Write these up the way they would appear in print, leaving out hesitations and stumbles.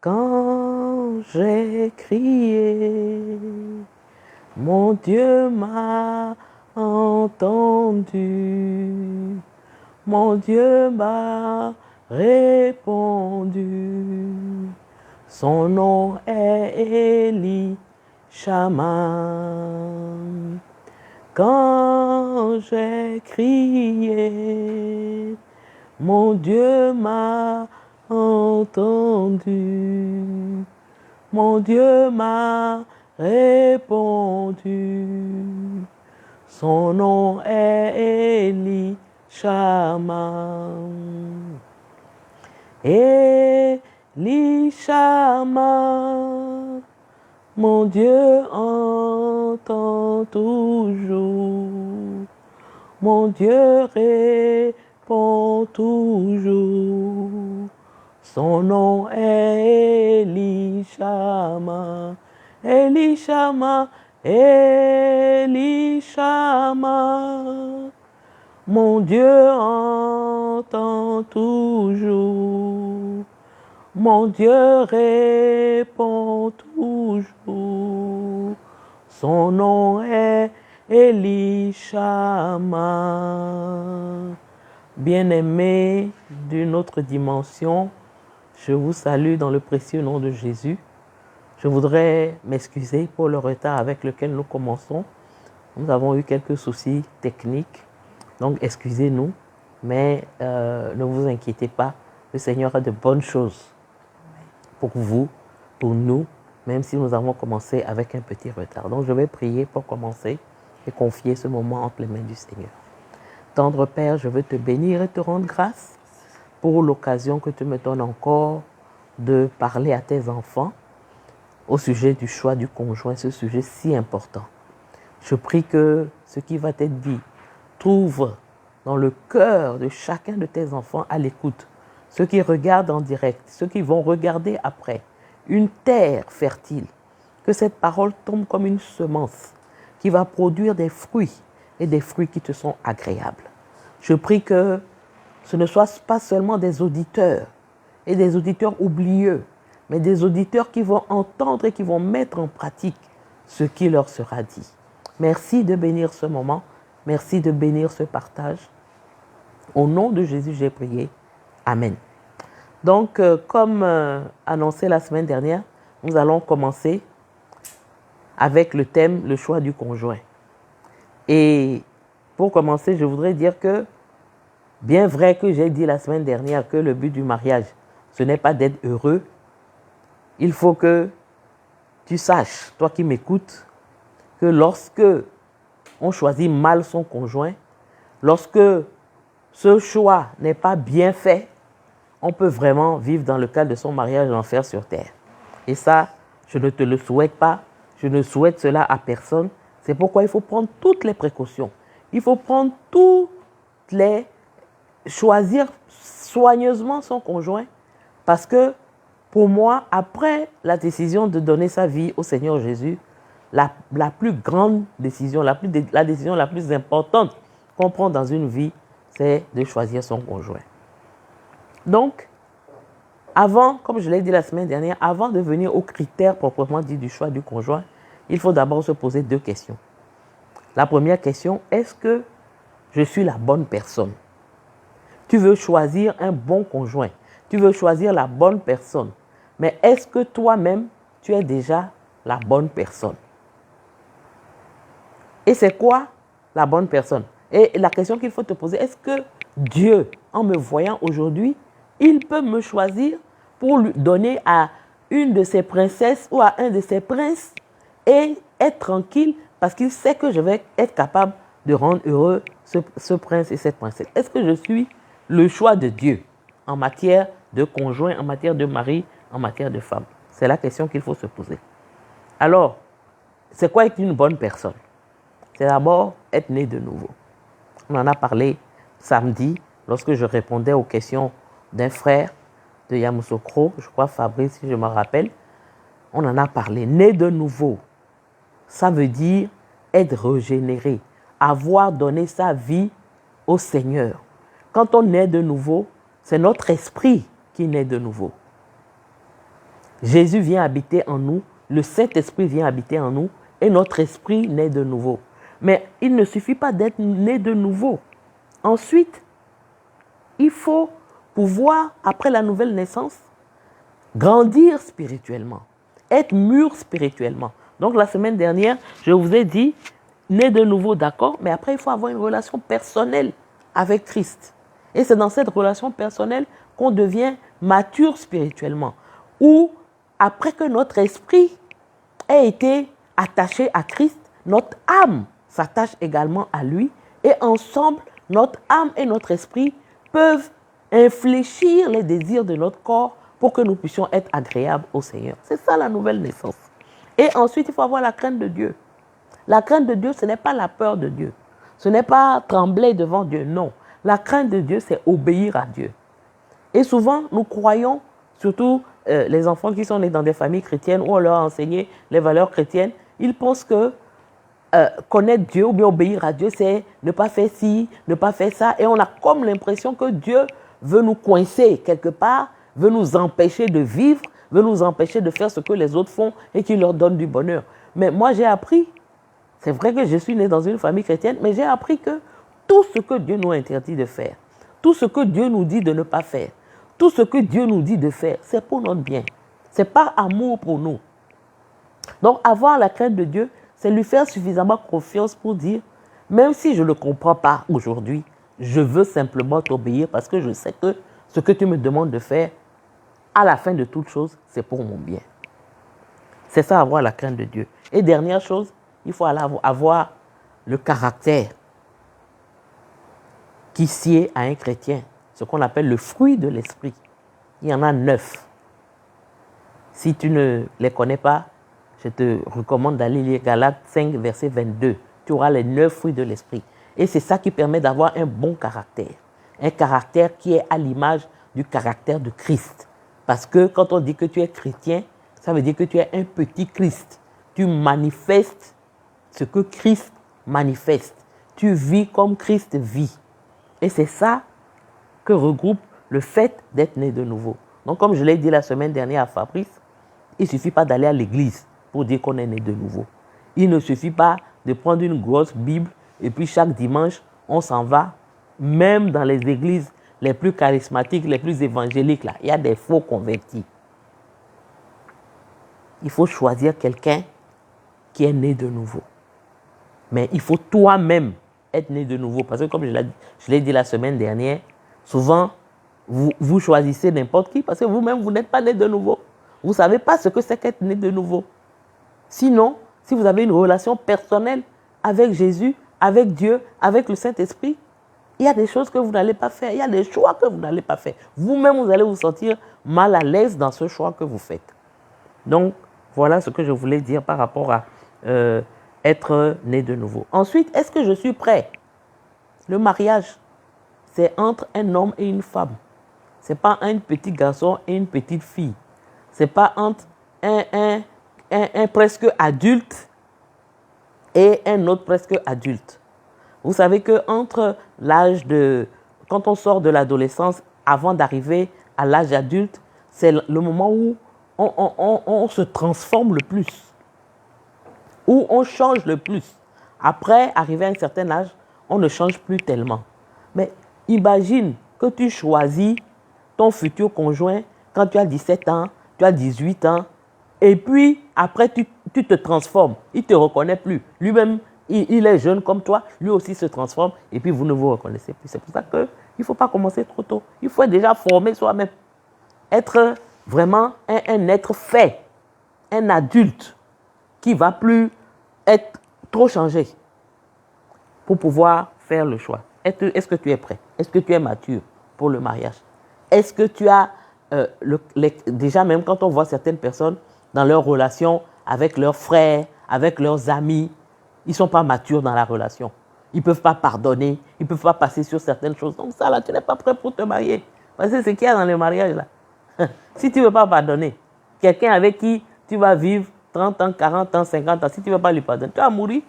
Quand j'ai crié, mon Dieu m'a entendu. Mon Dieu m'a répondu. Son nom est Élie Shama. Quand j'ai crié, mon Dieu m'a entendu. Mon Dieu m'a répondu. Son nom est Élie Shama. Élie Shama. Mon Dieu entend toujours. Mon Dieu répond toujours. Son nom est Élie Shama. Élie Shama. Élie Shama. Mon Dieu entend toujours. Mon Dieu répond toujours. Son nom est Élie Shama. Bien-aimés d'une autre dimension, je vous salue dans le précieux nom de Jésus. Je voudrais m'excuser pour le retard avec lequel nous commençons. Nous avons eu quelques soucis techniques, donc excusez-nous, mais ne vous inquiétez pas, le Seigneur a de bonnes choses pour vous, pour nous, même si nous avons commencé avec un petit retard. Donc je vais prier pour commencer et confier ce moment entre les mains du Seigneur. Tendre Père, je veux te bénir et te rendre grâce pour l'occasion que tu me donnes encore de parler à tes enfants au sujet du choix du conjoint, ce sujet si important. Je prie que ce qui va être dit trouve dans le cœur de chacun de tes enfants à l'écoute, ceux qui regardent en direct, ceux qui vont regarder après, une terre fertile, que cette parole tombe comme une semence qui va produire des fruits et des fruits qui te sont agréables. Je prie que ce ne soit pas seulement des auditeurs et des auditeurs oublieux, mais des auditeurs qui vont entendre et qui vont mettre en pratique ce qui leur sera dit. Merci de bénir ce moment, merci de bénir ce partage. Au nom de Jésus, j'ai prié. Amen. Donc, comme annoncé la semaine dernière, nous allons commencer avec le thème « Le choix du conjoint ». Et pour commencer, je voudrais dire que, bien vrai que j'ai dit la semaine dernière que le but du mariage, ce n'est pas d'être heureux, il faut que tu saches, toi qui m'écoutes, que lorsque on choisit mal son conjoint, lorsque ce choix n'est pas bien fait, on peut vraiment vivre dans le cadre de son mariage l'enfer sur terre. Et ça, je ne te le souhaite pas, je ne souhaite cela à personne. C'est pourquoi il faut prendre toutes les précautions. Il faut prendre choisir soigneusement son conjoint, parce que pour moi, après la décision de donner sa vie au Seigneur Jésus, la plus grande décision, la décision la plus importante qu'on prend dans une vie, c'est de choisir son conjoint. Donc, comme je l'ai dit la semaine dernière, avant de venir aux critères proprement dit du choix du conjoint, il faut d'abord se poser 2 questions. La première question, est-ce que je suis la bonne personne? Tu veux choisir un bon conjoint, tu veux choisir la bonne personne, mais est-ce que toi-même, tu es déjà la bonne personne? Et c'est quoi la bonne personne? Et la question qu'il faut te poser, est-ce que Dieu, en me voyant aujourd'hui, il peut me choisir pour lui donner à une de ses princesses ou à un de ses princes et être tranquille parce qu'il sait que je vais être capable de rendre heureux ce prince et cette princesse? Est-ce que je suis le choix de Dieu en matière de conjoint, en matière de mari, en matière de femme? C'est la question qu'il faut se poser. Alors, c'est quoi être une bonne personne? C'est d'abord être né de nouveau. On en a parlé samedi lorsque je répondais aux questions d'un frère de Yamoussoukro, je crois Fabrice si je me rappelle. On en a parlé. Né de nouveau, ça veut dire être régénéré, avoir donné sa vie au Seigneur. Quand on naît de nouveau, c'est notre esprit qui naît de nouveau. Jésus vient habiter en nous, le Saint-Esprit vient habiter en nous et notre esprit naît de nouveau. Mais il ne suffit pas d'être né de nouveau. Ensuite, il faut pouvoir, après la nouvelle naissance, grandir spirituellement, être mûr spirituellement. Donc la semaine dernière, je vous ai dit, né de nouveau, d'accord, mais après il faut avoir une relation personnelle avec Christ. Et c'est dans cette relation personnelle qu'on devient mature spirituellement. Ou après que notre esprit ait été attaché à Christ, notre âme s'attache également à lui. Et ensemble, notre âme et notre esprit peuvent infléchir les désirs de notre corps pour que nous puissions être agréables au Seigneur. C'est ça la nouvelle naissance. Et ensuite, il faut avoir la crainte de Dieu. La crainte de Dieu, ce n'est pas la peur de Dieu. Ce n'est pas trembler devant Dieu, non. La crainte de Dieu, c'est obéir à Dieu. Et souvent, nous croyons, surtout les enfants qui sont nés dans des familles chrétiennes où on leur a enseigné les valeurs chrétiennes, ils pensent que connaître Dieu ou bien obéir à Dieu, c'est ne pas faire ci, ne pas faire ça. Et on a comme l'impression que Dieu veut nous coincer quelque part, veut nous empêcher de vivre, veut nous empêcher de faire ce que les autres font et qui leur donne du bonheur. Mais moi, j'ai appris, c'est vrai que je suis né dans une famille chrétienne, mais j'ai appris que tout ce que Dieu nous interdit de faire, tout ce que Dieu nous dit de ne pas faire, tout ce que Dieu nous dit de faire, c'est pour notre bien. C'est par amour pour nous. Donc, avoir la crainte de Dieu, c'est lui faire suffisamment confiance pour dire, même si je ne comprends pas aujourd'hui, je veux simplement t'obéir parce que je sais que ce que tu me demandes de faire, à la fin de toute chose, c'est pour mon bien. C'est ça, avoir la crainte de Dieu. Et dernière chose, il faut avoir le caractère qui sied à un chrétien, ce qu'on appelle le fruit de l'esprit. Il y en a 9. Si tu ne les connais pas, je te recommande d'aller lire Galates 5, verset 22. Tu auras les 9 fruits de l'esprit. Et c'est ça qui permet d'avoir un bon caractère. Un caractère qui est à l'image du caractère de Christ. Parce que quand on dit que tu es chrétien, ça veut dire que tu es un petit Christ. Tu manifestes ce que Christ manifeste. Tu vis comme Christ vit. Et c'est ça que regroupe le fait d'être né de nouveau. Donc comme je l'ai dit la semaine dernière à Fabrice, il ne suffit pas d'aller à l'église pour dire qu'on est né de nouveau. Il ne suffit pas de prendre une grosse Bible et puis chaque dimanche, on s'en va. Même dans les églises les plus charismatiques, les plus évangéliques, là, il y a des faux convertis. Il faut choisir quelqu'un qui est né de nouveau. Mais il faut toi-même être né de nouveau. Parce que comme je l'ai dit la semaine dernière, souvent, vous choisissez n'importe qui parce que vous-même, vous n'êtes pas né de nouveau. Vous ne savez pas ce que c'est qu'être né de nouveau. Sinon, si vous avez une relation personnelle avec Jésus, avec Dieu, avec le Saint-Esprit, il y a des choses que vous n'allez pas faire. Il y a des choix que vous n'allez pas faire. Vous-même, vous allez vous sentir mal à l'aise dans ce choix que vous faites. Donc, voilà ce que je voulais dire par rapport à être né de nouveau. Ensuite, est-ce que je suis prêt? Le mariage, c'est entre un homme et une femme. Ce n'est pas un petit garçon et une petite fille. Ce n'est pas entre un presque adulte et un autre presque adulte. Vous savez qu'entre l'âge de... Quand on sort de l'adolescence, avant d'arriver à l'âge adulte, c'est le moment où on se transforme le plus, où on change le plus. Après, arrivé à un certain âge, on ne change plus tellement. Mais imagine que tu choisis ton futur conjoint quand tu as 17 ans, tu as 18 ans, et puis après tu te transformes. Il ne te reconnaît plus. Lui-même, il est jeune comme toi, lui aussi se transforme, et puis vous ne vous reconnaissez plus. C'est pour ça qu'il ne faut pas commencer trop tôt. Il faut déjà former soi-même. Être vraiment un être fait, un adulte qui ne va plus être trop changé pour pouvoir faire le choix. Est-ce que tu es prêt? Est-ce que tu es mature pour le mariage? Est-ce que tu as, déjà même quand on voit certaines personnes dans leur relation avec leurs frères, avec leurs amis, ils ne sont pas matures dans la relation. Ils ne peuvent pas pardonner, ils ne peuvent pas passer sur certaines choses. Donc ça là, tu n'es pas prêt pour te marier. Parce que c'est ce qu'il y a dans le mariage là. Si tu ne veux pas pardonner, quelqu'un avec qui tu vas vivre 30 ans, 40 ans, 50 ans, si tu ne veux pas lui pardonner, tu vas mourir.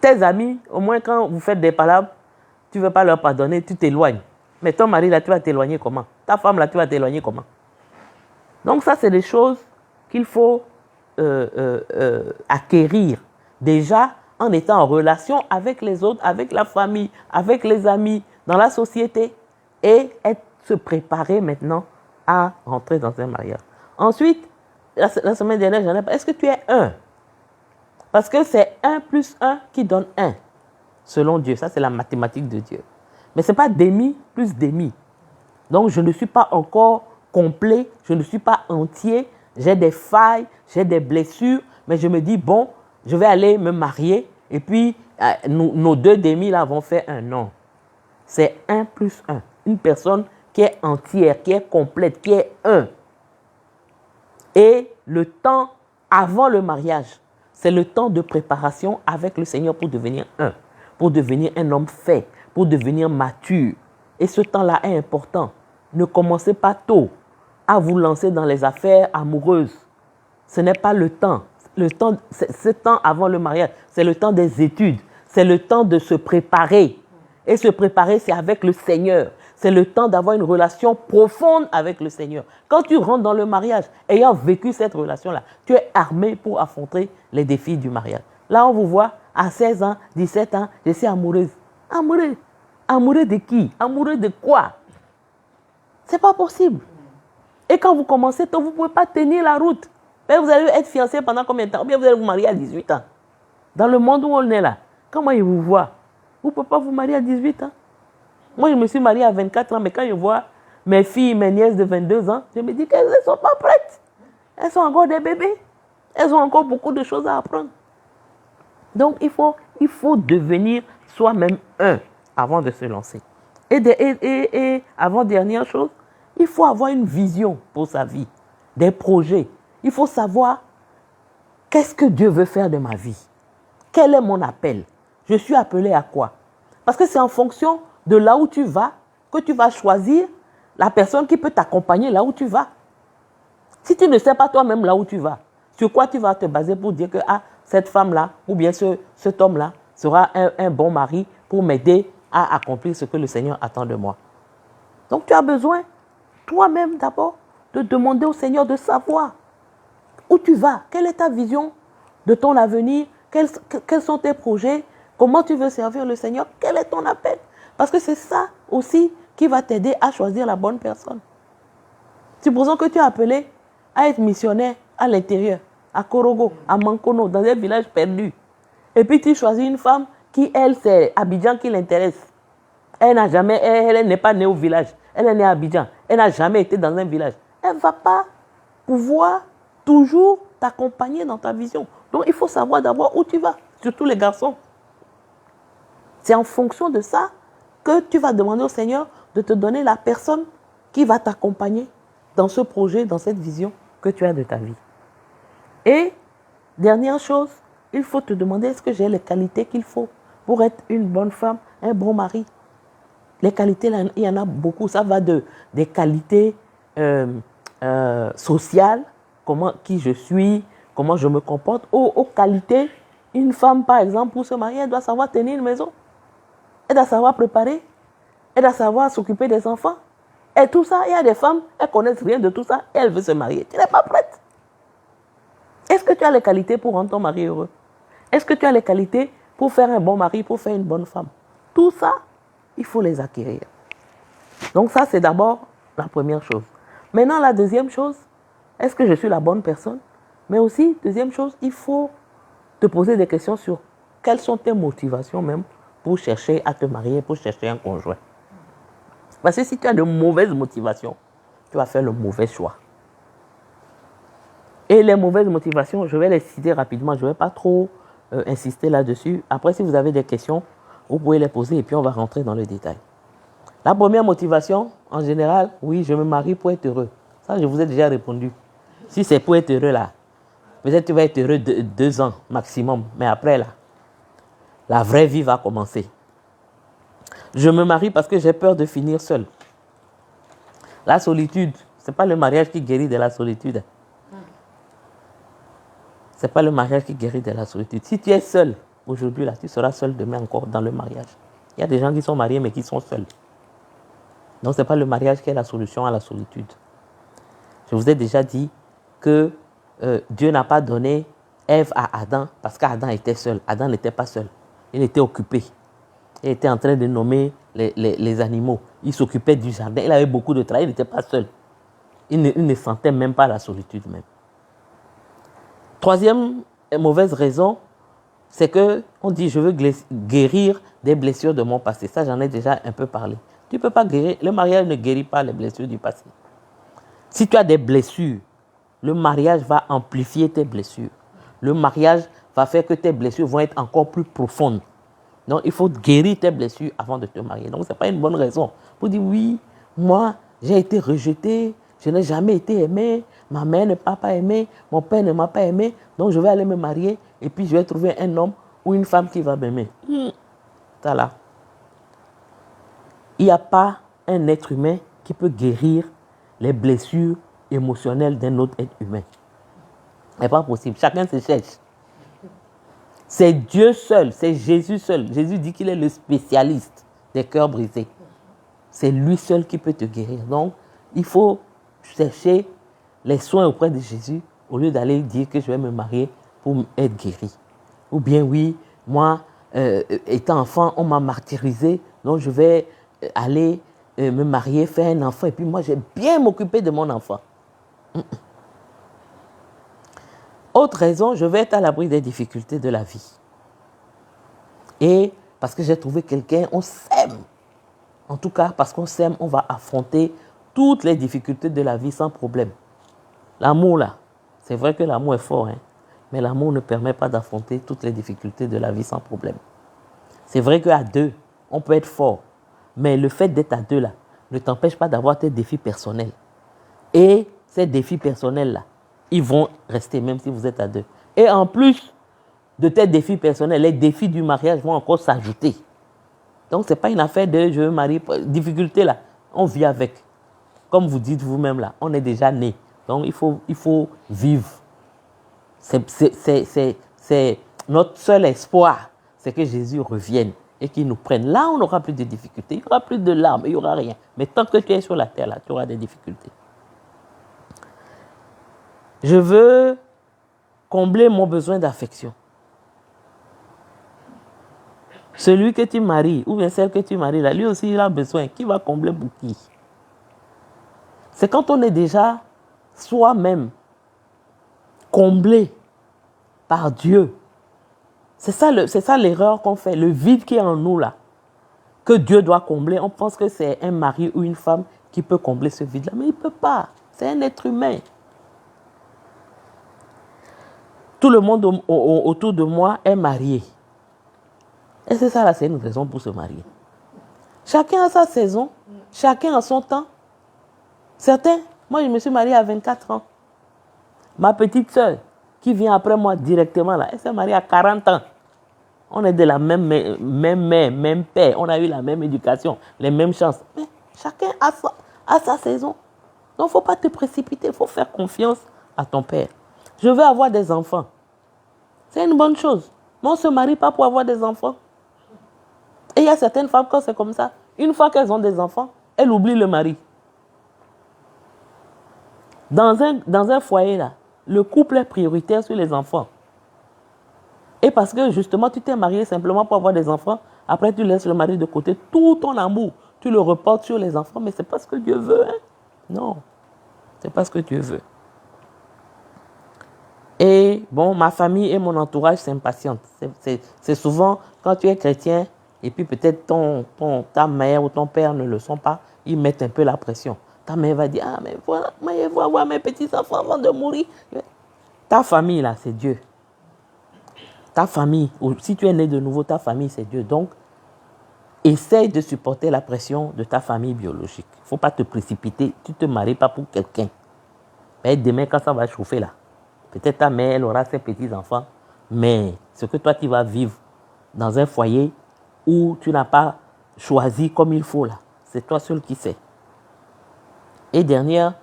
Tes amis, au moins quand vous faites des palabres, tu ne veux pas leur pardonner, tu t'éloignes. Mais ton mari là, tu vas t'éloigner comment? Ta femme là, tu vas t'éloigner comment? Donc ça, c'est des choses qu'il faut acquérir déjà en étant en relation avec les autres, avec la famille, avec les amis, dans la société et se préparer maintenant à rentrer dans un mariage. Ensuite, la semaine dernière, j'en ai parlé. Est-ce que tu es un? Parce que c'est 1 plus 1 qui donne 1, selon Dieu. Ça, c'est la mathématique de Dieu. Mais ce n'est pas demi plus demi. Donc, je ne suis pas encore complet, je ne suis pas entier, j'ai des failles, j'ai des blessures, mais je me dis, bon, je vais aller me marier et puis nos 2 demi là vont faire un non. C'est 1 plus 1. Une personne qui est entière, qui est complète, qui est un. Et le temps avant le mariage, c'est le temps de préparation avec le Seigneur pour devenir un, pour devenir un homme fait, pour devenir mature. Et ce temps-là est important. Ne commencez pas tôt à vous lancer dans les affaires amoureuses. Ce n'est pas le temps. Ce temps avant le mariage, c'est le temps des études. C'est le temps de se préparer. Et se préparer, c'est avec le Seigneur. C'est le temps d'avoir une relation profonde avec le Seigneur. Quand tu rentres dans le mariage, ayant vécu cette relation-là, tu es armé pour affronter les défis du mariage. Là, on vous voit à 16 ans, 17 ans, je suis amoureuse. Amoureux. Amoureux de qui? Amoureux de quoi? Ce n'est pas possible. Et quand vous commencez tôt, vous ne pouvez pas tenir la route. Vous allez être fiancé pendant combien de temps? Ou bien vous allez vous marier à 18 ans. Dans le monde où on est là, comment ils vous voient? Vous ne pouvez pas vous marier à 18 ans. Moi, je me suis mariée à 24 ans, mais quand je vois mes filles, mes nièces de 22 ans, je me dis qu'elles ne sont pas prêtes. Elles sont encore des bébés. Elles ont encore beaucoup de choses à apprendre. Donc, il faut devenir soi-même un avant de se lancer. Et avant-dernière chose, il faut avoir une vision pour sa vie, des projets. Il faut savoir qu'est-ce que Dieu veut faire de ma vie. Quel est mon appel? Je suis appelé à quoi? Parce que c'est en fonction de là où tu vas que tu vas choisir la personne qui peut t'accompagner là où tu vas. Si tu ne sais pas toi-même là où tu vas, sur quoi tu vas te baser pour dire que cette femme-là ou bien cet homme-là sera un bon mari pour m'aider à accomplir ce que le Seigneur attend de moi. Donc tu as besoin, toi-même d'abord, de demander au Seigneur de savoir où tu vas, quelle est ta vision de ton avenir, quels sont tes projets, comment tu veux servir le Seigneur, quel est ton appel. Parce que c'est ça aussi qui va t'aider à choisir la bonne personne. Supposons que tu es appelé à être missionnaire à l'intérieur, à Korogo, à Mankono, dans un village perdu. Et puis tu choisis une femme qui, elle, c'est Abidjan qui l'intéresse. Elle n'est pas née au village. Elle est née à Abidjan. Elle n'a jamais été dans un village. Elle ne va pas pouvoir toujours t'accompagner dans ta vision. Donc il faut savoir d'abord où tu vas, surtout les garçons. C'est en fonction de ça que tu vas demander au Seigneur de te donner la personne qui va t'accompagner dans ce projet, dans cette vision que tu as de ta vie. Et, dernière chose, il faut te demander est-ce que j'ai les qualités qu'il faut pour être une bonne femme, un bon mari. Les qualités, il y en a beaucoup. Ça va des qualités sociales, qui je suis, comment je me comporte, aux qualités. Une femme, par exemple, pour se marier, elle doit savoir tenir une maison. Elle doit savoir préparer. Elle doit savoir s'occuper des enfants. Et tout ça, il y a des femmes, elles ne connaissent rien de tout ça, et elles veulent se marier. Tu n'es pas prête. Est-ce que tu as les qualités pour rendre ton mari heureux? Est-ce que tu as les qualités pour faire un bon mari, pour faire une bonne femme? Tout ça, il faut les acquérir. Donc ça, c'est d'abord la première chose. Maintenant, la deuxième chose, est-ce que je suis la bonne personne? Mais aussi, deuxième chose, il faut te poser des questions sur quelles sont tes motivations même pour chercher à te marier, pour chercher un conjoint. Parce que si tu as de mauvaises motivations, tu vas faire le mauvais choix. Et les mauvaises motivations, je vais les citer rapidement, je ne vais pas trop insister là-dessus. Après, si vous avez des questions, vous pouvez les poser et puis on va rentrer dans le détail. La première motivation, en général, oui, je me marie pour être heureux. Ça, je vous ai déjà répondu. Si c'est pour être heureux là, peut-être tu vas être heureux 2 ans maximum, mais après là, la vraie vie va commencer. Je me marie parce que j'ai peur de finir seul. La solitude, ce n'est pas le mariage qui guérit de la solitude. Ce n'est pas le mariage qui guérit de la solitude. Si tu es seul aujourd'hui, là, tu seras seul demain encore dans le mariage. Il y a des gens qui sont mariés mais qui sont seuls. Donc ce n'est pas le mariage qui est la solution à la solitude. Je vous ai déjà dit que Dieu n'a pas donné Ève à Adam parce qu'Adam était seul. Adam n'était pas seul. Il était occupé. Il était en train de nommer les animaux. Il s'occupait du jardin. Il avait beaucoup de travail. Il n'était pas seul. Il ne sentait même pas la solitude même. Troisième mauvaise raison, c'est qu'on dit je veux guérir des blessures de mon passé. Ça, j'en ai déjà un peu parlé. Tu ne peux pas guérir. Le mariage ne guérit pas les blessures du passé. Si tu as des blessures, le mariage va amplifier tes blessures. Le mariage va faire que tes blessures vont être encore plus profondes. Donc, il faut guérir tes blessures avant de te marier. Donc, ce n'est pas une bonne raison pour dire oui, moi, j'ai été rejeté, je n'ai jamais été aimé, ma mère ne m'a pas aimé, mon père ne m'a pas aimé, donc je vais aller me marier et puis je vais trouver un homme ou une femme qui va m'aimer. Ça là. Il n'y a pas un être humain qui peut guérir les blessures émotionnelles d'un autre être humain. Ce n'est pas possible. Chacun se cherche. C'est Dieu seul, c'est Jésus seul. Jésus dit qu'il est le spécialiste des cœurs brisés. C'est lui seul qui peut te guérir. Donc, il faut chercher les soins auprès de Jésus au lieu d'aller dire que je vais me marier pour être guéri. Ou bien, oui, moi, étant enfant, on m'a martyrisé, donc je vais aller me marier, faire un enfant, et puis moi, je vais bien m'occuper de mon enfant. Autre raison, je vais être à l'abri des difficultés de la vie. Et parce que j'ai trouvé quelqu'un, on s'aime. En tout cas, parce qu'on s'aime, on va affronter toutes les difficultés de la vie sans problème. L'amour, là, c'est vrai que l'amour est fort, hein, mais l'amour ne permet pas d'affronter toutes les difficultés de la vie sans problème. C'est vrai qu'à deux, on peut être fort, mais le fait d'être à deux, là, ne t'empêche pas d'avoir tes défis personnels. Et ces défis personnels-là, ils vont rester même si vous êtes à deux. Et en plus de tes défis personnels, les défis du mariage vont encore s'ajouter. Donc, ce n'est pas une affaire de je veux marier. Difficulté là, on vit avec. Comme vous dites vous-même là, on est déjà né. Donc, il faut vivre. C'est notre seul espoir, c'est que Jésus revienne et qu'il nous prenne. Là, on n'aura plus de difficultés. Il n'y aura plus de larmes, il n'y aura rien. Mais tant que tu es sur la terre là, tu auras des difficultés. Je veux combler mon besoin d'affection. Celui que tu maries, ou bien celle que tu maries, là, lui aussi, il a besoin. Qui va combler pour qui? C'est quand on est déjà soi-même comblé par Dieu. C'est ça l'erreur qu'on fait, le vide qui est en nous, là, que Dieu doit combler. On pense que c'est un mari ou une femme qui peut combler ce vide-là, mais il ne peut pas. C'est un être humain. Tout le monde autour de moi est marié. Et c'est ça, là, c'est une raison pour se marier. Chacun a sa saison, chacun a son temps. Certains, moi, je me suis mariée à 24 ans. Ma petite sœur, qui vient après moi directement, là, elle s'est mariée à 40 ans. On est de la même mère, même père. On a eu la même éducation, les mêmes chances. Mais chacun a sa saison. Donc, il ne faut pas te précipiter, il faut faire confiance à ton père. Je veux avoir des enfants. C'est une bonne chose. Mais on ne se marie pas pour avoir des enfants. Et il y a certaines femmes, quand c'est comme ça, une fois qu'elles ont des enfants, elles oublient le mari. Dans un foyer, là, le couple est prioritaire sur les enfants. Et parce que justement, tu t'es marié simplement pour avoir des enfants, après tu laisses le mari de côté, tout ton amour, tu le reportes sur les enfants, mais ce n'est pas ce que Dieu veut. Hein? Non, ce n'est pas ce que Dieu veut. Et bon, ma famille et mon entourage s'impatientent. C'est souvent quand tu es chrétien et puis peut-être ta mère ou ton père ne le sont pas, ils mettent un peu la pression. Ta mère va dire, ah mais voilà, moi je vais avoir mes petits-enfants avant de mourir. Ta famille là, c'est Dieu. Ta famille, si tu es né de nouveau, ta famille c'est Dieu. Donc, essaye de supporter la pression de ta famille biologique. Il ne faut pas te précipiter, tu ne te maries pas pour quelqu'un. Mais demain quand ça va chauffer là, peut-être ta mère, elle aura ses petits-enfants, mais ce que toi, tu vas vivre dans un foyer où tu n'as pas choisi comme il faut là, c'est toi seul qui sais. Et dernière,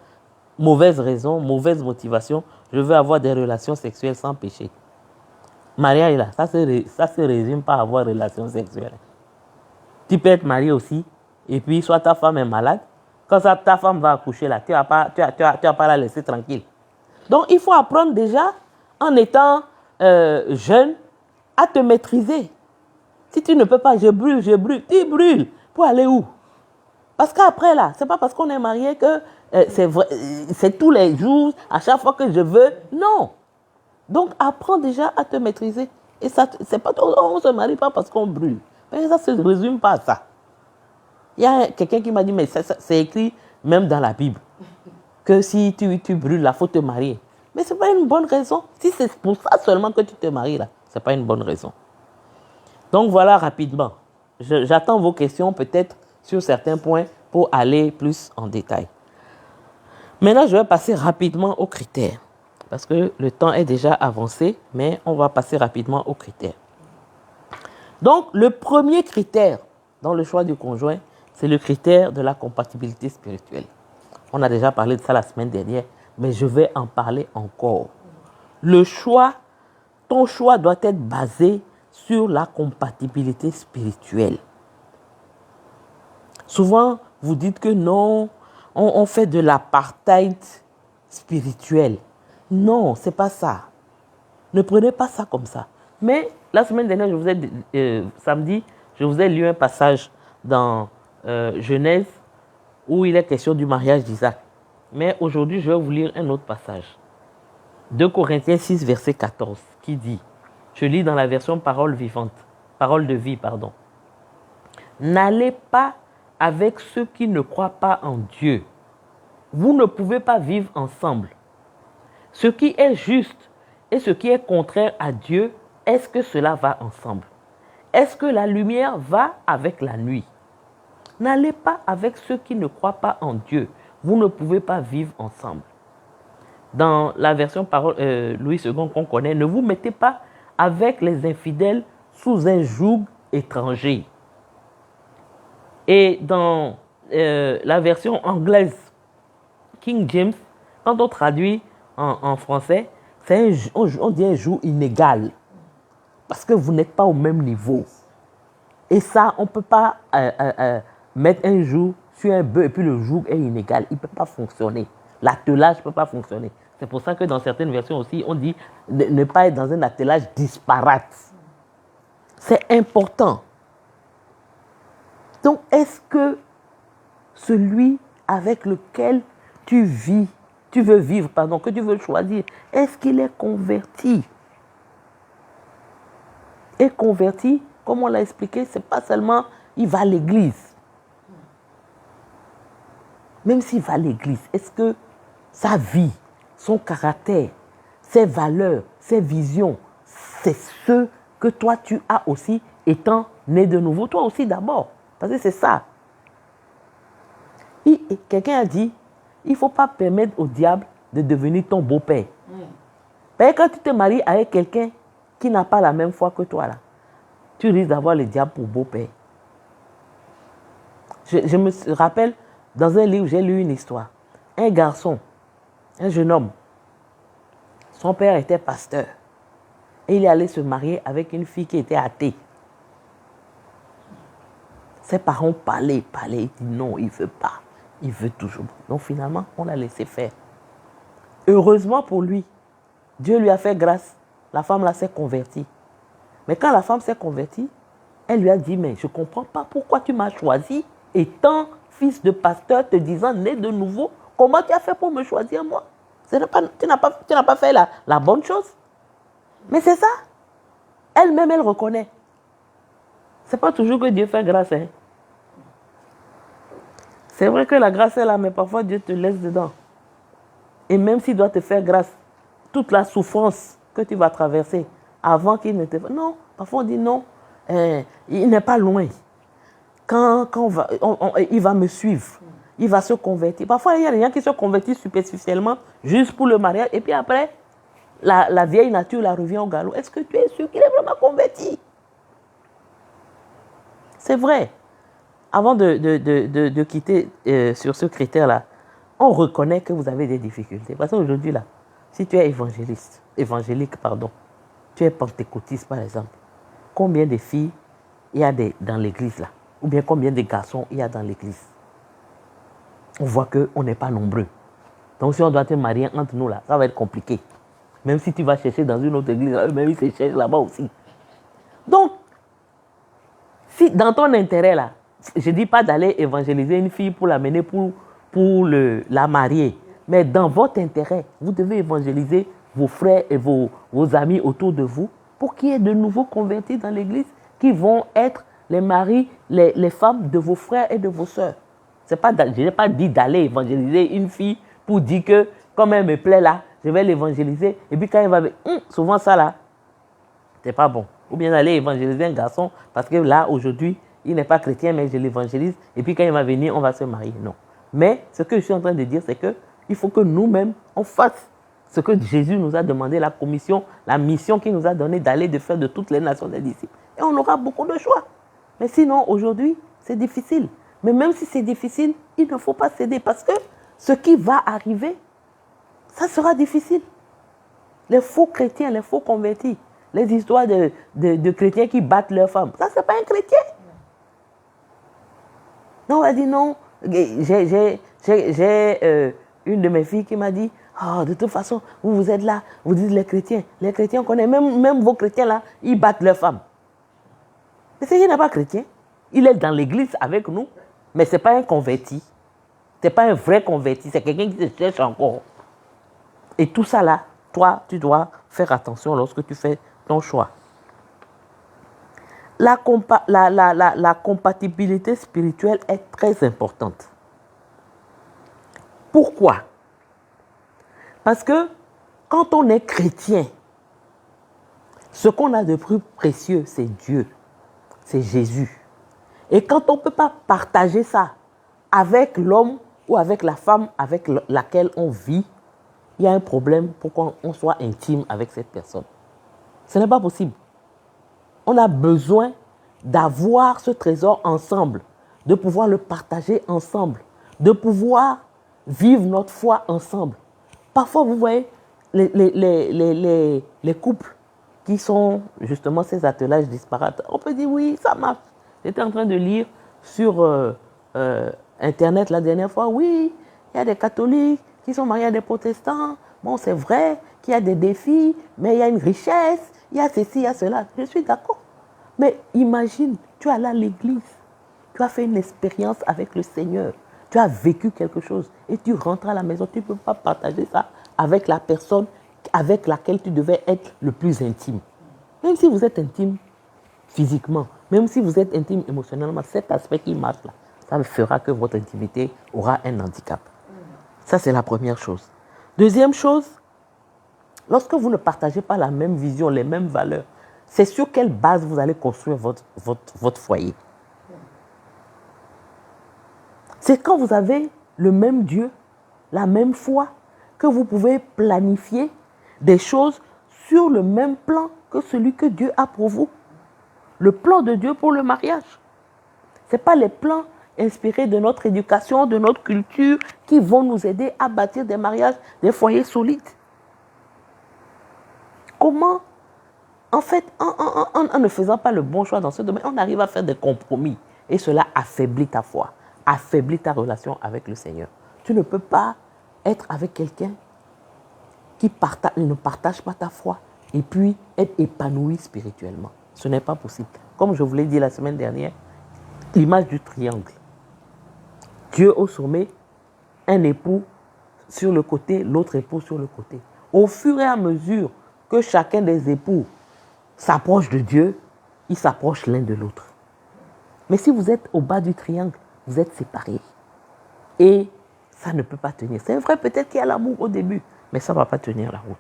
mauvaise raison, mauvaise motivation, je veux avoir des relations sexuelles sans péché. Mariage là, ça se résume pas à avoir des relations sexuelles. Tu peux être marié aussi, et puis soit ta femme est malade, Quand ta femme va accoucher, là, tu vas pas la laisser tranquille. Donc, il faut apprendre déjà, en étant jeune, à te maîtriser. Si tu ne peux pas, je brûle, tu brûles. Pour aller où? Parce qu'après, là, c'est pas parce qu'on est marié que c'est tous les jours, à chaque fois que je veux. Non. Donc, apprends déjà à te maîtriser. Et ça, c'est pas, on ne se marie pas parce qu'on brûle. Mais ça ne se résume pas à ça. Il y a quelqu'un qui m'a dit, mais c'est écrit même dans la Bible, que si tu brûles, il faut te marier. Mais ce n'est pas une bonne raison. Si c'est pour ça seulement que tu te maries, là, ce n'est pas une bonne raison. Donc voilà rapidement. J'attends vos questions peut-être sur certains points pour aller plus en détail. Maintenant, je vais passer rapidement aux critères. Parce que le temps est déjà avancé, mais on va passer rapidement aux critères. Donc, le premier critère dans le choix du conjoint, c'est le critère de la compatibilité spirituelle. On a déjà parlé de ça la semaine dernière, mais je vais en parler encore. Ton choix doit être basé sur la compatibilité spirituelle. Souvent, vous dites que non, on fait de l'apartheid spirituel. Non, c'est pas ça. Ne prenez pas ça comme ça. Mais la semaine dernière, samedi, je vous ai lu un passage dans Genèse où il est question du mariage d'Isaac. Mais aujourd'hui, je vais vous lire un autre passage. 2 Corinthiens 6, verset 14, qui dit, je lis dans la version parole de vie, pardon. N'allez pas avec ceux qui ne croient pas en Dieu. Vous ne pouvez pas vivre ensemble. Ce qui est juste et ce qui est contraire à Dieu, est-ce que cela va ensemble? Est-ce que la lumière va avec la nuit? N'allez pas avec ceux qui ne croient pas en Dieu. Vous ne pouvez pas vivre ensemble. Dans la version parole Louis II qu'on connaît, ne vous mettez pas avec les infidèles sous un joug étranger. Et dans la version anglaise, King James, quand on traduit en français, on dit un joug inégal. Parce que vous n'êtes pas au même niveau. Et ça, on ne peut pas mettre un joug sur un bœuf et puis le joug est inégal. Il ne peut pas fonctionner. L'attelage ne peut pas fonctionner. C'est pour ça que dans certaines versions aussi, on dit ne pas être dans un attelage disparate. C'est important. Donc, est-ce que celui avec lequel tu veux vivre, que tu veux choisir, est-ce qu'il est converti? Et converti, comme on l'a expliqué, ce n'est pas seulement il va à l'église. Même s'il va à l'église, est-ce que sa vie, son caractère, ses valeurs, ses visions, c'est ce que toi tu as aussi étant né de nouveau? Toi aussi d'abord, parce que c'est ça. Quelqu'un a dit, il ne faut pas permettre au diable de devenir ton beau-père. Parce que quand tu te maries avec quelqu'un qui n'a pas la même foi que toi, là, tu risques d'avoir le diable pour beau-père. Je me rappelle, dans un livre, j'ai lu une histoire. Un garçon, un jeune homme, son père était pasteur. Et il est allé se marier avec une fille qui était athée. Ses parents parlaient. Il dit non, il ne veut pas. Il veut toujours. Donc finalement, on l'a laissé faire. Heureusement pour lui, Dieu lui a fait grâce. La femme là s'est convertie. Mais quand la femme s'est convertie, elle lui a dit, mais je ne comprends pas pourquoi tu m'as choisi étant fils de pasteur, te disant né de nouveau. Comment tu as fait pour me choisir moi? Tu n'as pas fait la bonne chose. Mais c'est ça. Elle-même, elle reconnaît. Ce n'est pas toujours que Dieu fait grâce. Hein. C'est vrai que la grâce est là, mais parfois Dieu te laisse dedans. Et même s'il doit te faire grâce, toute la souffrance que tu vas traverser avant qu'il ne te fasse... Non, parfois on dit non, il n'est pas loin. Quand il va me suivre, il va se convertir. Parfois, il y a des gens qui se convertissent superficiellement juste pour le mariage. Et puis après, la vieille nature la revient au galop. Est-ce que tu es sûr qu'il est vraiment converti? C'est vrai. Avant de quitter sur ce critère-là, on reconnaît que vous avez des difficultés. Parce qu'aujourd'hui, là, si tu es évangélique, tu es pentecôtiste, par exemple, combien de filles il y a dans l'église, là? Ou bien combien de garçons il y a dans l'église? on voit qu'on n'est pas nombreux. Donc si on doit te marier entre nous là, ça va être compliqué. Même si tu vas chercher dans une autre église, eux-mêmes ils se cherchent là-bas aussi. Donc, si dans ton intérêt là, je ne dis pas d'aller évangéliser une fille pour l'amener pour la marier, mais dans votre intérêt, vous devez évangéliser vos frères et vos amis autour de vous pour qu'il y ait de nouveaux convertis dans l'église qui vont être les maris, les femmes de vos frères et de vos sœurs. Je n'ai pas dit d'aller évangéliser une fille pour dire que comme elle me plaît là, je vais l'évangéliser. Et puis quand elle va... souvent ça là, c'est pas bon. Ou bien d'aller évangéliser un garçon parce que là, aujourd'hui, il n'est pas chrétien, mais je l'évangélise. Et puis quand il va venir, on va se marier. Non. Mais ce que je suis en train de dire, c'est qu'il faut que nous-mêmes, on fasse ce que Jésus nous a demandé, la commission, la mission qu'il nous a donnée d'aller de faire de toutes les nations des disciples. Et on aura beaucoup de choix. Mais sinon, aujourd'hui, c'est difficile. Mais même si c'est difficile, il ne faut pas céder parce que ce qui va arriver, ça sera difficile. Les faux chrétiens, les faux convertis, les histoires de chrétiens qui battent leurs femmes, ça, c'est pas un chrétien. Non, on a dit non. J'ai une de mes filles qui m'a dit, oh, de toute façon, vous êtes là, vous dites les chrétiens, on connaît, même vos chrétiens là, ils battent leurs femmes. Mais c'est qu'il n'est pas chrétien. Il est dans l'église avec nous, mais ce n'est pas un converti. Ce n'est pas un vrai converti, c'est quelqu'un qui se cherche encore. Et tout ça là, toi, tu dois faire attention lorsque tu fais ton choix. La compatibilité spirituelle est très importante. Pourquoi? Parce que quand on est chrétien, ce qu'on a de plus précieux, c'est Dieu, c'est Jésus. Et quand on ne peut pas partager ça avec l'homme ou avec la femme avec laquelle on vit, il y a un problème pour qu'on soit intime avec cette personne. Ce n'est pas possible. On a besoin d'avoir ce trésor ensemble, de pouvoir le partager ensemble, de pouvoir vivre notre foi ensemble. Parfois, vous voyez, les couples qui sont justement ces attelages disparates, on peut dire oui, ça marche. J'étais en train de lire sur Internet la dernière fois, oui, il y a des catholiques qui sont mariés à des protestants. Bon, c'est vrai qu'il y a des défis, mais il y a une richesse, il y a ceci, il y a cela. Je suis d'accord. Mais imagine, tu es allé à l'église, tu as fait une expérience avec le Seigneur, tu as vécu quelque chose et tu rentres à la maison, tu ne peux pas partager ça avec la personne avec laquelle tu devais être le plus intime. Même si vous êtes intime physiquement, même si vous êtes intime émotionnellement, cet aspect qui marche là, ça fera que votre intimité aura un handicap. Ça, c'est la première chose. Deuxième chose, lorsque vous ne partagez pas la même vision, les mêmes valeurs, c'est sur quelle base vous allez construire votre foyer. C'est quand vous avez le même Dieu, la même foi, que vous pouvez planifier des choses sur le même plan que celui que Dieu a pour vous. Le plan de Dieu pour le mariage. Ce n'est pas les plans inspirés de notre éducation, de notre culture, qui vont nous aider à bâtir des mariages, des foyers solides. Comment, en fait, en ne faisant pas le bon choix dans ce domaine, on arrive à faire des compromis. Et cela affaiblit ta foi, affaiblit ta relation avec le Seigneur. Tu ne peux pas être avec quelqu'un qui ne partage pas ta foi et puis être épanoui spirituellement. Ce n'est pas possible. Comme je vous l'ai dit la semaine dernière, l'image du triangle. Dieu au sommet, un époux sur le côté, l'autre époux sur le côté. Au fur et à mesure que chacun des époux s'approche de Dieu, ils s'approchent l'un de l'autre. Mais si vous êtes au bas du triangle, vous êtes séparés. Et ça ne peut pas tenir. C'est vrai, peut-être qu'il y a l'amour au début, mais ça ne va pas tenir la route.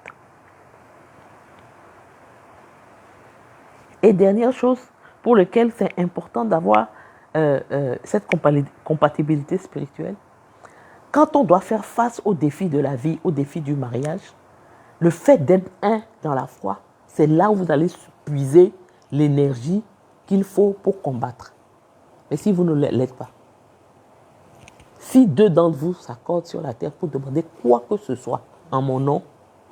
Et dernière chose pour laquelle c'est important d'avoir cette compatibilité spirituelle, quand on doit faire face aux défis de la vie, aux défis du mariage, le fait d'être un dans la foi, c'est là où vous allez puiser l'énergie qu'il faut pour combattre. Mais si vous ne l'êtes pas, si deux d'entre vous s'accordent sur la terre pour demander quoi que ce soit en mon nom,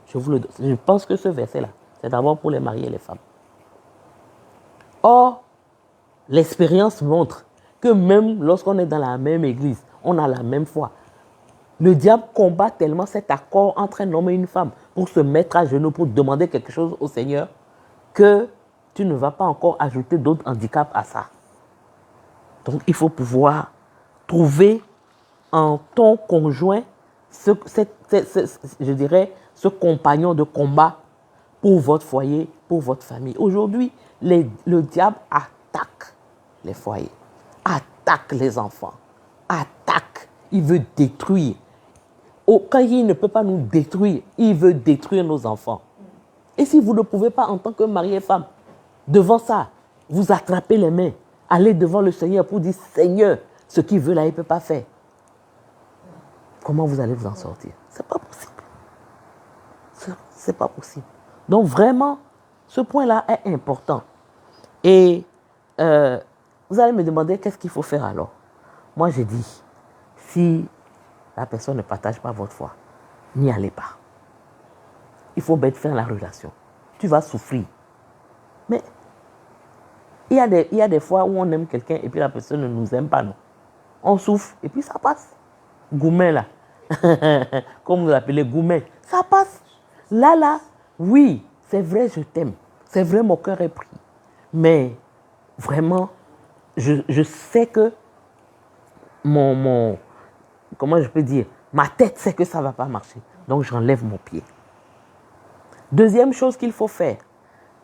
je vous le donne. Je pense que ce verset-là, c'est d'abord pour les mariés et les femmes. Or, l'expérience montre que même lorsqu'on est dans la même église, on a la même foi, Le diable combat tellement cet accord entre un homme et une femme pour se mettre à genoux, pour demander quelque chose au Seigneur, que tu ne vas pas encore ajouter d'autres handicaps à ça. Donc, il faut pouvoir trouver en ton conjoint, je dirais, ce compagnon de combat pour votre foyer, pour votre famille. Aujourd'hui, le diable attaque les foyers, attaque les enfants, attaque, il veut détruire. Quand il ne peut pas nous détruire, il veut détruire nos enfants. Et si vous ne pouvez pas, en tant que mari et femme, devant ça, vous attrapez les mains, allez devant le Seigneur pour dire, Seigneur, ce qu'il veut là, il ne peut pas faire. Comment vous allez vous en sortir? C'est pas possible. C'est pas possible. Donc vraiment, ce point-là est important. Et vous allez me demander qu'est-ce qu'il faut faire alors. Moi, j'ai dit, si la personne ne partage pas votre foi, n'y allez pas. Il faut mettre fin à la relation. Tu vas souffrir. Mais il y a des fois où on aime quelqu'un et puis la personne ne nous aime pas, non. On souffre et puis ça passe. Goumet là, comme vous l'appelez, Goumet, ça passe. Là, oui, c'est vrai, je t'aime. C'est vrai, mon cœur est pris. Mais vraiment, je sais que comment je peux dire, ma tête sait que ça ne va pas marcher. Donc, j'enlève mon pied. Deuxième chose qu'il faut faire,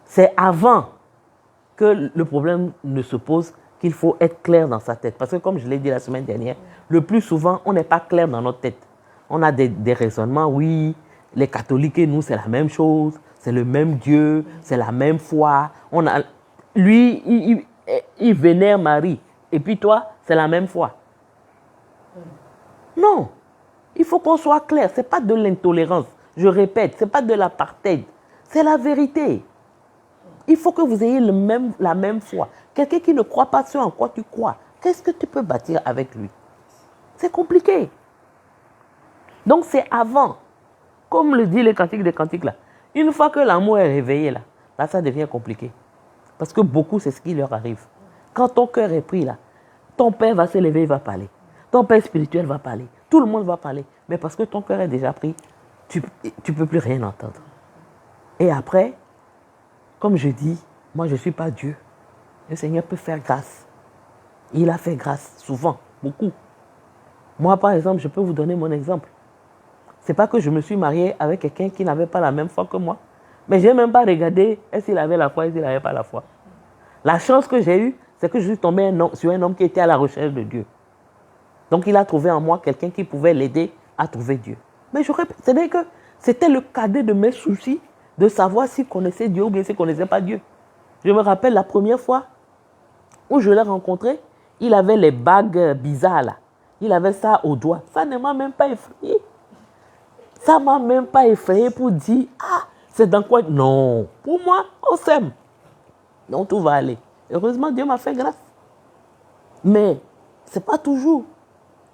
c'est avant que le problème ne se pose, qu'il faut être clair dans sa tête. Parce que comme je l'ai dit la semaine dernière, le plus souvent, on n'est pas clair dans notre tête. On a des raisonnements, oui, les catholiques et nous, c'est la même chose, c'est le même Dieu, c'est la même foi. Lui, il vénère Marie. Et puis toi, c'est la même foi. Non, il faut qu'on soit clair. Ce n'est pas de l'intolérance. Je répète, ce n'est pas de l'apartheid. C'est la vérité. Il faut que vous ayez la même foi. Quelqu'un qui ne croit pas ce en quoi tu crois, qu'est-ce que tu peux bâtir avec lui? C'est compliqué. Donc c'est avant, comme le dit le Cantique des Cantiques là. Une fois que l'amour est réveillé là, ça devient compliqué. Parce que beaucoup, c'est ce qui leur arrive. Quand ton cœur est pris là, ton père va se lever, il va parler. Ton père spirituel va parler. Tout le monde va parler. Mais parce que ton cœur est déjà pris, tu ne peux plus rien entendre. Et après, comme je dis, moi je ne suis pas Dieu. Le Seigneur peut faire grâce. Il a fait grâce souvent, beaucoup. Moi par exemple, je peux vous donner mon exemple. Ce n'est pas que je me suis mariée avec quelqu'un qui n'avait pas la même foi que moi. Mais je n'ai même pas regardé est-ce qu'il avait la foi, est-ce qu'il n'avait pas la foi. La chance que j'ai eue, c'est que je suis tombée sur un homme qui était à la recherche de Dieu. Donc il a trouvé en moi quelqu'un qui pouvait l'aider à trouver Dieu. Mais je répète, c'est-à-dire que c'était le cadet de mes soucis de savoir s'il connaissait Dieu ou bien s'il ne connaissait pas Dieu. Je me rappelle la première fois où je l'ai rencontré, il avait les bagues bizarres là. Il avait ça au doigt. Ça ne m'a même pas effrayé. Ça ne m'a même pas effrayé pour dire, ah, c'est dans quoi? Non, pour moi, on s'aime. Donc tout va aller. Heureusement, Dieu m'a fait grâce. Mais ce n'est pas toujours.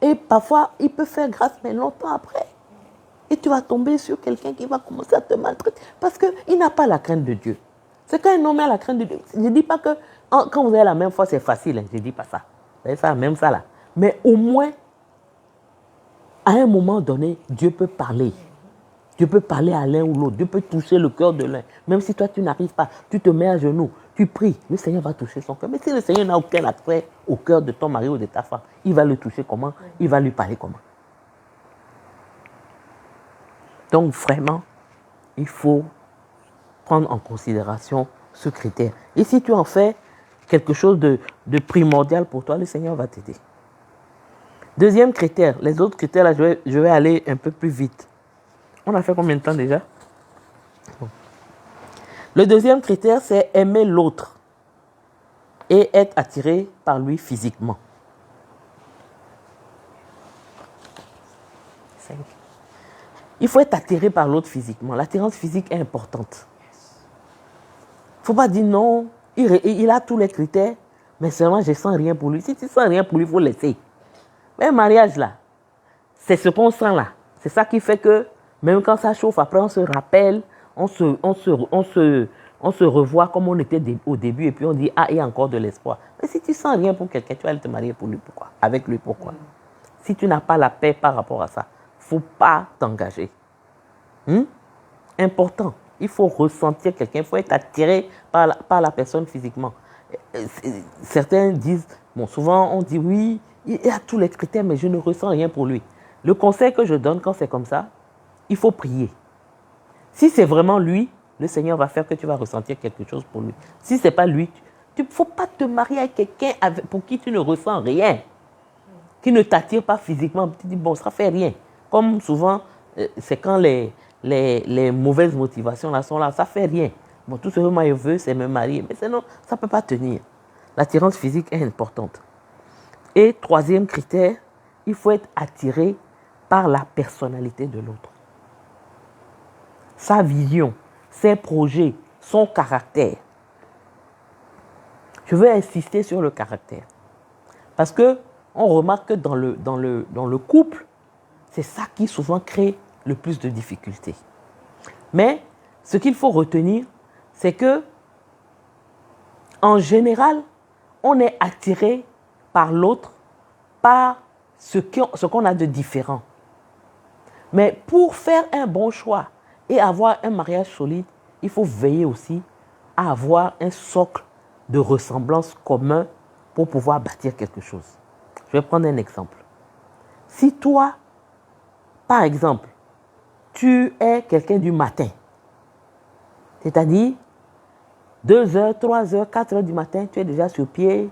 Et parfois, il peut faire grâce, mais longtemps après. Et tu vas tomber sur quelqu'un qui va commencer à te maltraiter. Parce qu'il n'a pas la crainte de Dieu. C'est quand un homme a la crainte de Dieu. Je ne dis pas que quand vous avez la même foi, c'est facile. Hein. Je ne dis pas ça. Vous avez ça, même ça là. Mais au moins, à un moment donné, Dieu peut parler. Dieu peut parler à l'un ou l'autre. Dieu peut toucher le cœur de l'un. Même si toi, tu n'arrives pas, tu te mets à genoux, tu pries. Le Seigneur va toucher son cœur. Mais si le Seigneur n'a aucun attrait au cœur de ton mari ou de ta femme, il va le toucher comment? Il va lui parler comment? Donc vraiment, il faut prendre en considération ce critère. Et si tu en fais quelque chose de primordial pour toi, le Seigneur va t'aider. Deuxième critère, les autres critères, là, je vais aller un peu plus vite. On a fait combien de temps déjà? Bon. Le deuxième critère, c'est aimer l'autre et être attiré par lui physiquement. 5. Il faut être attiré par l'autre physiquement. L'attirance physique est importante. Il ne faut pas dire non, il a tous les critères, mais seulement je ne sens rien pour lui. Si tu ne sens rien pour lui, il faut laisser. Mais un mariage là, c'est ce qu'on sent là. C'est ça qui fait que même quand ça chauffe, après on se rappelle, on se revoit comme on était au début et puis on dit, ah, il y a encore de l'espoir. Mais si tu ne sens rien pour quelqu'un, tu vas aller te marier pour lui. Pourquoi? Avec lui, pourquoi? Si tu n'as pas la paix par rapport à ça, faut pas t'engager. Important. Il faut ressentir quelqu'un, il faut être attiré par la personne physiquement. Certains disent, bon, souvent on dit oui, il a tous les critères, mais je ne ressens rien pour lui. Le conseil que je donne quand c'est comme ça, il faut prier. Si c'est vraiment lui, le Seigneur va faire que tu vas ressentir quelque chose pour lui. Si ce n'est pas lui, il ne faut pas te marier avec quelqu'un pour qui tu ne ressens rien, qui ne t'attire pas physiquement. Tu dis, bon, ça ne fait rien. Comme souvent, c'est quand les mauvaises motivations là sont là, ça ne fait rien. Bon, tout ce que moi je veux, c'est me marier. Mais sinon, ça ne peut pas tenir. L'attirance physique est importante. Et troisième critère, il faut être attiré par la personnalité de l'autre. Sa vision, ses projets, son caractère. Je veux insister sur le caractère. Parce qu'on remarque que dans le couple, c'est ça qui souvent crée le plus de difficultés. Mais ce qu'il faut retenir, c'est que, en général, on est attiré par l'autre, par ce qu'on a de différent. Mais pour faire un bon choix et avoir un mariage solide, il faut veiller aussi à avoir un socle de ressemblance commun pour pouvoir bâtir quelque chose. Je vais prendre un exemple. Si toi, par exemple, tu es quelqu'un du matin, c'est-à-dire 2h, 3h, 4h du matin, tu es déjà sur pied,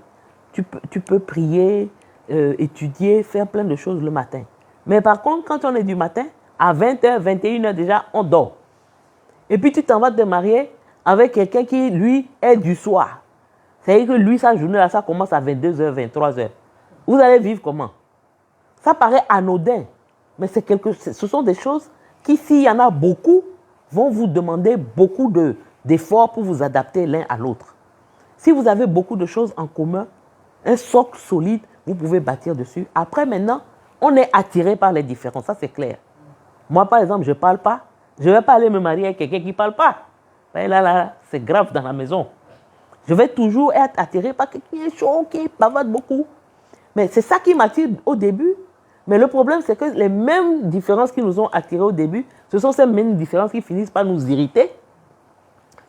tu peux prier, étudier, faire plein de choses le matin. Mais par contre, quand on est du matin, à 20h, 21h déjà, on dort. Et puis tu t'en vas te marier avec quelqu'un qui, lui, est du soir. C'est-à-dire que lui, sa journée, là, ça commence à 22h, 23h. Vous allez vivre comment? Ça paraît anodin, mais ce sont des choses qui, s'il y en a beaucoup, vont vous demander beaucoup d'efforts pour vous adapter l'un à l'autre. Si vous avez beaucoup de choses en commun, un socle solide, vous pouvez bâtir dessus. Après, maintenant, on est attiré par les différences, ça c'est clair. Moi, par exemple, je ne parle pas. Je ne vais pas aller me marier avec quelqu'un qui ne parle pas. Là, c'est grave dans la maison. Je vais toujours être attiré par quelqu'un qui est chaud, qui bavarde beaucoup. Mais c'est ça qui m'attire au début. Mais le problème, c'est que les mêmes différences qui nous ont attirés au début, ce sont ces mêmes différences qui finissent par nous irriter.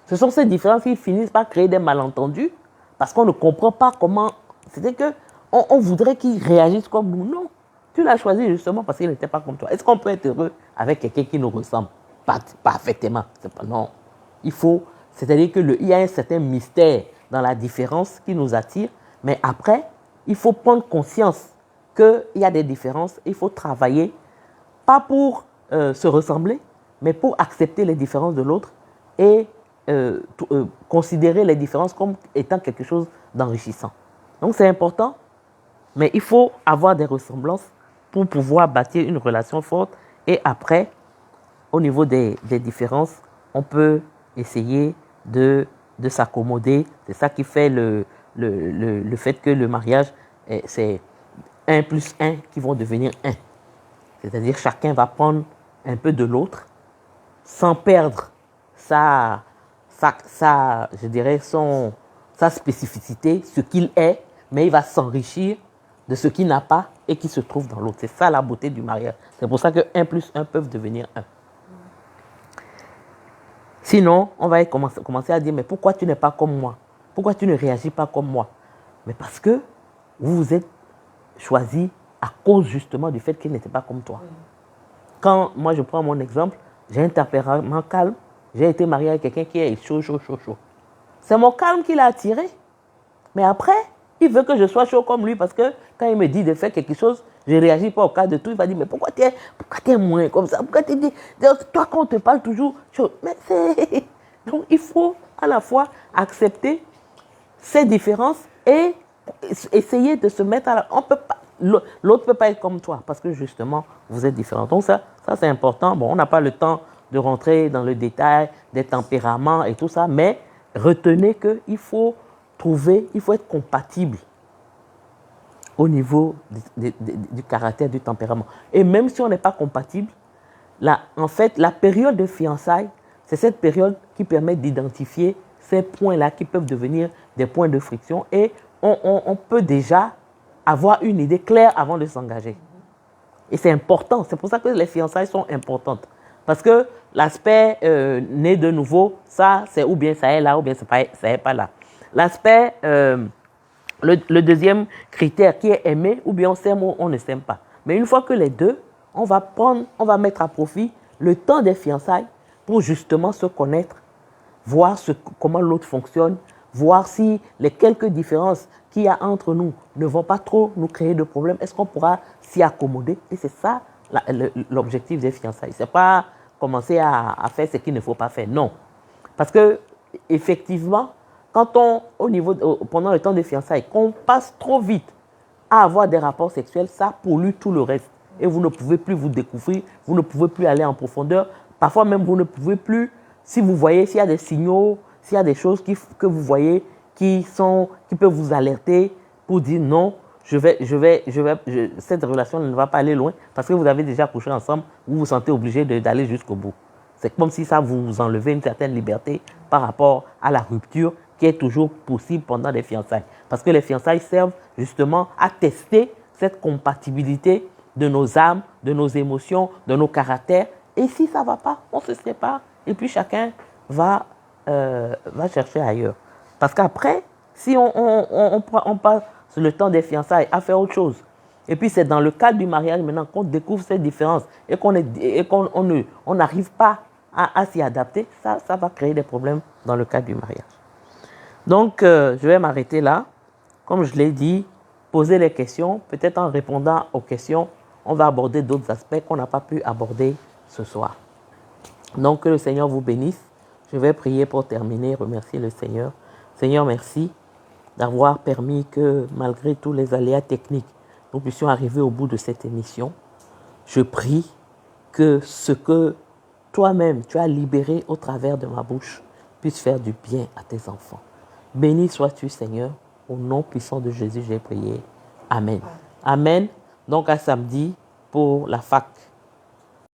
Ce sont ces différences qui finissent par créer des malentendus parce qu'on ne comprend pas comment... C'est-à-dire qu'on voudrait qu'il réagisse comme nous. Non, tu l'as choisi justement parce qu'il n'était pas comme toi. Est-ce qu'on peut être heureux avec quelqu'un qui nous ressemble pas parfaitement? Non. Il faut... C'est-à-dire qu'il y a un certain mystère dans la différence qui nous attire. Mais après, il faut prendre conscience qu'il y a des différences. Il faut travailler, pas pour se ressembler, mais pour accepter les différences de l'autre et considérer les différences comme étant quelque chose d'enrichissant. Donc c'est important, mais il faut avoir des ressemblances pour pouvoir bâtir une relation forte. Et après, au niveau des différences, on peut essayer de s'accommoder. C'est ça qui fait le fait que le mariage, c'est 1 plus 1 qui vont devenir 1. C'est-à-dire chacun va prendre un peu de l'autre sans perdre sa spécificité, ce qu'il est, mais il va s'enrichir de ce qu'il n'a pas et qui se trouve dans l'autre. C'est ça la beauté du mariage. C'est pour ça que 1 plus 1 peuvent devenir 1. Sinon, on va commencer à dire, mais pourquoi tu n'es pas comme moi? Pourquoi tu ne réagis pas comme moi? Mais parce que vous vous êtes choisi à cause justement du fait qu'il n'était pas comme toi. Quand moi je prends mon exemple, j'ai un tempérament calme, j'ai été marié avec quelqu'un qui est chaud. C'est mon calme qui l'a attiré. Mais après, il veut que je sois chaud comme lui parce que quand il me dit de faire quelque chose, je ne réagis pas au cas de tout. Il va dire, mais pourquoi tu es moins comme ça? Pourquoi tu dis, toi quand on te parle toujours chaud? Mais c'est... Donc il faut à la fois accepter ces différences et essayer de se mettre à la... L'autre ne peut pas être comme toi parce que justement, vous êtes différents. Donc ça c'est important. Bon, on n'a pas le temps de rentrer dans le détail des tempéraments et tout ça, mais retenez qu'il faut il faut être compatible au niveau du caractère, du tempérament. Et même si on n'est pas compatible, en fait, la période de fiançailles, c'est cette période qui permet d'identifier ces points-là qui peuvent devenir des points de friction et on peut déjà avoir une idée claire avant de s'engager. Et c'est important. C'est pour ça que les fiançailles sont importantes. Parce que l'aspect né de nouveau, ça, c'est ou bien ça est là, ou bien ça est pas là. L'aspect, le deuxième critère qui est aimer, ou bien on s'aime ou on ne s'aime pas. Mais une fois que les deux, on va mettre à profit le temps des fiançailles pour justement se connaître, voir comment l'autre fonctionne, voir si les quelques différences qu'il y a entre nous ne vont pas trop nous créer de problèmes. Est-ce qu'on pourra s'y accommoder? Et c'est ça l'objectif des fiançailles. Ce n'est pas commencer à faire ce qu'il ne faut pas faire. Non. Parce que, effectivement, quand pendant le temps des fiançailles, qu'on passe trop vite à avoir des rapports sexuels, ça pollue tout le reste. Et vous ne pouvez plus vous découvrir, vous ne pouvez plus aller en profondeur. Parfois même, vous ne pouvez plus, si vous voyez, s'il y a des signaux, s'il y a des choses que vous voyez qui peuvent vous alerter pour dire non, cette relation ne va pas aller loin parce que vous avez déjà couché ensemble, vous vous sentez obligé d'aller jusqu'au bout. C'est comme si ça vous enlevait une certaine liberté par rapport à la rupture qui est toujours possible pendant les fiançailles. Parce que les fiançailles servent justement à tester cette compatibilité de nos âmes, de nos émotions, de nos caractères. Et si ça ne va pas, on se sépare et puis chacun va chercher ailleurs. Parce qu'après, si on passe le temps des fiançailles à faire autre chose, et puis c'est dans le cadre du mariage maintenant qu'on découvre ces différences et qu'on n'arrive pas à s'y adapter, ça va créer des problèmes dans le cadre du mariage. Donc, je vais m'arrêter là. Comme je l'ai dit, poser les questions, peut-être en répondant aux questions, on va aborder d'autres aspects qu'on n'a pas pu aborder ce soir. Donc, que le Seigneur vous bénisse. Je vais prier pour terminer, remercier le Seigneur. Seigneur, merci d'avoir permis que, malgré tous les aléas techniques, nous puissions arriver au bout de cette émission. Je prie que ce que toi-même tu as libéré au travers de ma bouche puisse faire du bien à tes enfants. Béni sois-tu, Seigneur. Au nom puissant de Jésus, j'ai prié. Amen. Amen. Donc, à samedi pour la fac.